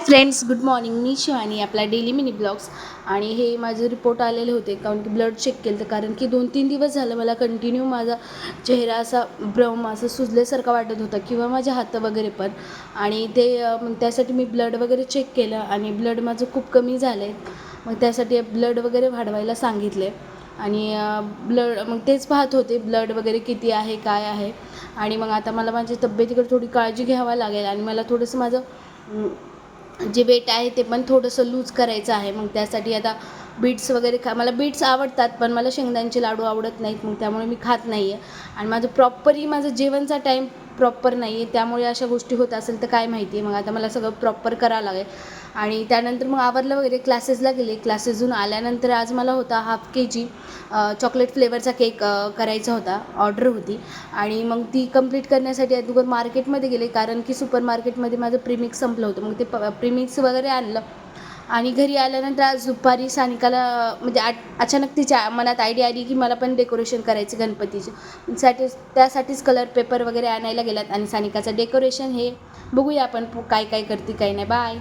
Friends, good morning. मी शिवानी, आपला daily mini blogs. आणि हे माझे रिपोर्ट आलेले होते कारण की ब्लड चेक केलं तर, कारण की 2-3 दिवस झालं मला कंटिन्यू माझा चेहरा असा ब्रम असं सुजल्यासारखा वाटत होता किंवा माझे हात वगैरे पण. आणि ते मग त्यासाठी मी ब्लड वगैरे चेक केलं आणि ब्लड माझं खूप कमी झालं आहे. मग त्यासाठी ब्लड वगैरे वाढवायला सांगितले आणि ब्लड मग तेच पाहत होते ब्लड वगैरे किती आहे काय आहे. आणि मग आता मला माझ्या तब्येतीकडे थोडी काळजी घ्यावी लागेल आणि मला थोडंसं माझं जे वेट आहे ते पण थोडंसं लूज करायचं आहे. मग त्यासाठी आता बीट्स वगैरे मला बीट्स आवडतात पण मला शेंगदाण्याचे लाडू आवडत नाहीत, मग त्यामुळे मी खात नाही आहे. आणि माझं जेवणचा टाईम प्रॉपर नाही आहे, त्यामुळे अशा गोष्टी होत असेल तर काय माहिती. मग आता मला सगळं प्रॉपर करावं लागेल. आणि त्यानंतर मग आवरलं वगैरे, क्लासेसला गेले. क्लासेसहून आल्यानंतर आज मला होता हाफ KG चॉकलेट फ्लेवरचा केक करायचा होता, ऑर्डर होती. आणि मग ती कंप्लीट करण्यासाठी अगोदर मार्केटमध्ये गेले, कारण की सुपर मार्केटमध्ये माझं प्रीमिक्स संपलं होतं. मग ते प्रीमिक्स वगैरे आणलं आणि घरी आल्यानंतर आज दुपारी सानिकाला म्हणजे अचानक तिच्या मनात आयडिया आली की मला पण डेकोरेशन करायचं गणपतीचे त्यासाठीच कलर पेपर वगैरे आणायला गेलात आणि सानिकाचं डेकोरेशन हे बघूया आपण काय काय करते काय नाही. बाय.